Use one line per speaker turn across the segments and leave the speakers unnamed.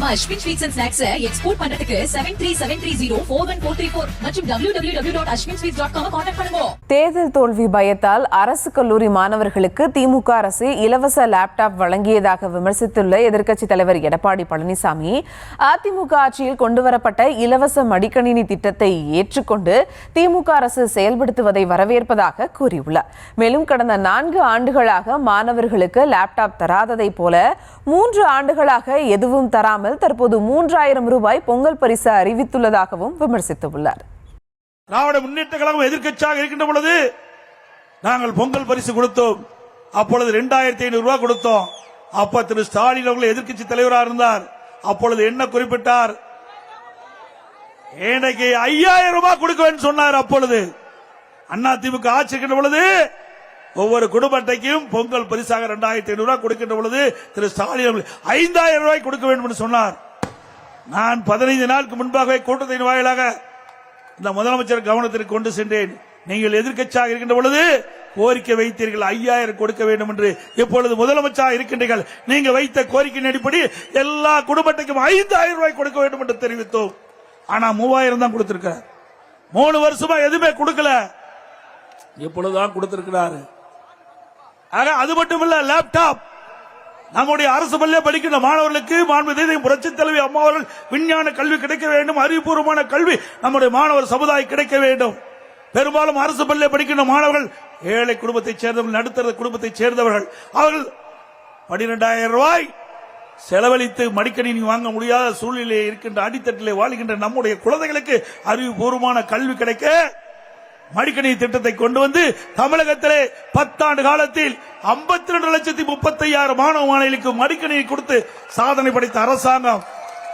நம்ம Ashwin sweets and snacks export பண்றதுக்கு 7373041434 மற்றும் www.ashwinsweets.com கான்டாக்ட் பண்ணுங்க.
தேர்தல் தோல்வி பயத்தால் அரசு கல்லூரி மாணவர்களுக்கு திமுக அரசு இலவச லேப்டாப் வழங்கியதாக விமர்சித்துள்ள எதிர்க்கட்சித் தலைவர் எடப்பாடி பழனிசாமி, அதிமுக ஆட்சியில் கொண்டுவரப்பட்ட இலவச மடிக்கணினி திட்டத்தை ஏற்றுக்கொண்டு திமுக அரசு செயல்படுத்துவதை வரவேற்பதாக கூறியுள்ளார். மேலும் கடந்த 4 ஆண்டுகளாக மாணவர்களுக்கு லேப்டாப் தராததை போல 3 ஆண்டுகளாக எதுவும் தராமல் தற்போது 3000 ரூபாய் பொங்கல் பரிசு அறிவித்துள்ளதாகவும் விமர்சித்துள்ளார்.
திராவிட முன்னேற்ற கழகம் எதிர்க்கட்சியாக இருக்கின்ற பொழுது நாங்கள் பொங்கல் பரிசு கொடுத்தோம். அப்பொழுது 2500 ரூபாய் கொடுத்தோம். அப்ப திரு ஸ்டாலின் அவர்கள் எதிர்க்கட்சி தலைவராக இருந்தார். அப்பொழுது என்ன குறிப்பிட்டார்? எனக்கு 5000 ரூபாய் கொடுக்க சொன்னார். அப்பொழுது அதிமுக ஆட்சி இருக்கின்ற பொழுது ஒவ்வொரு குடும்ப அட்டைக்கும் பொங்கல் பரிசாக 2500 ரூபாய் கொடுக்கின்ற பொழுது திரு ஸ்டாலின் அவர்கள் 5000 ரூபாய் கொடுக்க வேண்டும் என்று சொன்னார். நான் 15 நாளுக்கு முன்பாகவே கூட்டத்தின் வாயிலாக இந்த முதலமைச்சர் கவனத்திற்கு கொண்டு சென்றேன். நீங்கள் எதிர்க்கட்சியாக இருக்கின்ற பொழுது கோரிக்கை வைத்தீர்கள் 5000 கொடுக்க வேண்டும் என்று. இப்பொழுது முதலமைச்சராக இருக்கின்றீர்கள். நீங்க வைத்த கோரிக்கையின் அடிப்படை எல்லா குடும்ப அட்டைக்கும் 5000 ரூபாய் கொடுக்க வேண்டும் என்று தெரிவித்தோம். ஆனா 3000 தான் கொடுத்திருக்கிறார். 3 வருஷமா எதுவுமே கொடுக்கல. இப்பொழுதுதான் கொடுத்திருக்கிறார். அது மட்டுமல்ல, லேப்டாப் நம்முடைய அரசு பள்ளியை படிக்கின்ற மாணவர்களுக்கு மாண்புமிகு புரட்சித் தலைவி அம்மா அவர்கள் விஞ்ஞான கல்வி கிடைக்க வேண்டும், அறிவுபூர்வமான கல்வி நம்முடைய மாணவர் சமுதாயம் கிடைக்க வேண்டும். பெரும்பாலும் அரசு பள்ளியை படிக்கின்ற மாணவர்கள் ஏழை குடும்பத்தைச் சேர்ந்தவர்கள், நடுத்தர குடும்பத்தைச் சேர்ந்தவர்கள். அவர்கள் 12000 ரூபாய் செலவழித்து மடிக்கணினி வாங்க முடியாத சூழ்நிலையில் இருக்கின்ற அடித்தட்டிலே வாழ்கின்ற நம்முடைய குழந்தைகளுக்கு அறிவுபூர்வமான கல்வி கிடைக்க மடிக்கணினி திட்டத்தை கொண்டு வந்து தமிழகத்திலே 10 ஆண்டு காலத்தில் 52,35,000 மாணவ மாணவிகளுக்கு மடிக்கணினி கொடுத்து சாதனை படைத்த அரசாங்கம்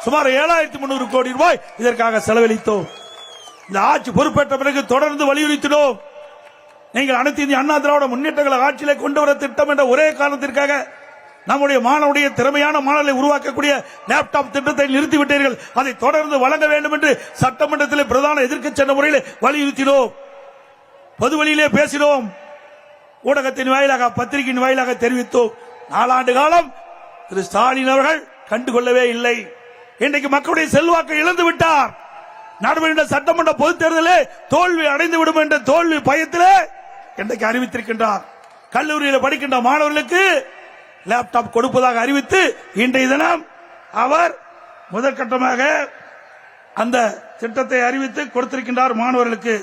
சுமார் 7300 கோடி ரூபாய் இதற்காக செலவழித்தோம். இந்த ஆட்சி பொறுப்பேற்ற பிறகு தொடர்ந்து வலியுறுத்தினோம். நீங்கள் அனைத்து இந்திய அண்ணா திராவிட முன்னேற்ற கழக ஆட்சியிலே கொண்டு வர திட்டம் என்ற ஒரே காரணத்திற்காக நம்முடைய மாணவருடைய திறமையான மாணவர்களை உருவாக்கக்கூடிய லேப்டாப் திட்டத்தை நிறுத்திவிட்டீர்கள். அதை தொடர்ந்து வழங்க வேண்டும் என்று சட்டமன்றத்தில் பிரதான எதிர்க்கட்சி என்ற முறையில் வலியுறுத்தினோம். பொது வழியிலே பேசினோம். ஊடகத்தின் வாயிலாக, பத்திரிகையின் வாயிலாக தெரிவித்தோம். 4 ஆண்டு காலம் திரு ஸ்டாலின் அவர்கள் கண்டுகொள்ளவே இல்லை. இன்றைக்கு மக்களுடைய செல்வாக்கை இழந்து விட்டார். நடைபெறுகின்ற சட்டமன்ற பொதுத் தேர்தலில் தோல்வி அடைந்துவிடும் என்ற தோல்வி பயத்திலே இன்றைக்கு அறிவித்திருக்கின்றார். கல்லூரியில் படிக்கின்ற மாணவர்களுக்கு லேப்டாப் கொடுப்பதாக அறிவித்து இன்றைய தினம் அவர் முதற்கட்டமாக அந்த திட்டத்தை அறிவித்து கொடுத்திருக்கின்றார் மாணவர்களுக்கு.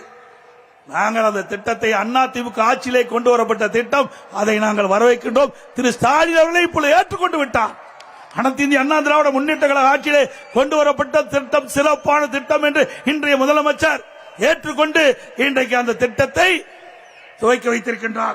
நாங்கள் அந்த திட்டத்தை அதிமுக ஆட்சியிலே கொண்டு வரப்பட்ட திட்டம், அதை நாங்கள் வரவேற்கின்றோம். திரு ஸ்டாலின் அவர்களை இப்பொழுது ஏற்றுக்கொண்டு விட்டார். அனைத்து இந்திய அண்ணா திராவிட முன்னேற்ற கழக ஆட்சியிலே கொண்டு வரப்பட்ட திட்டம் சிறப்பான திட்டம் என்று இன்றைய முதலமைச்சர் ஏற்றுக்கொண்டு இன்றைக்கு அந்த திட்டத்தை துவக்கி வைத்திருக்கின்றார்.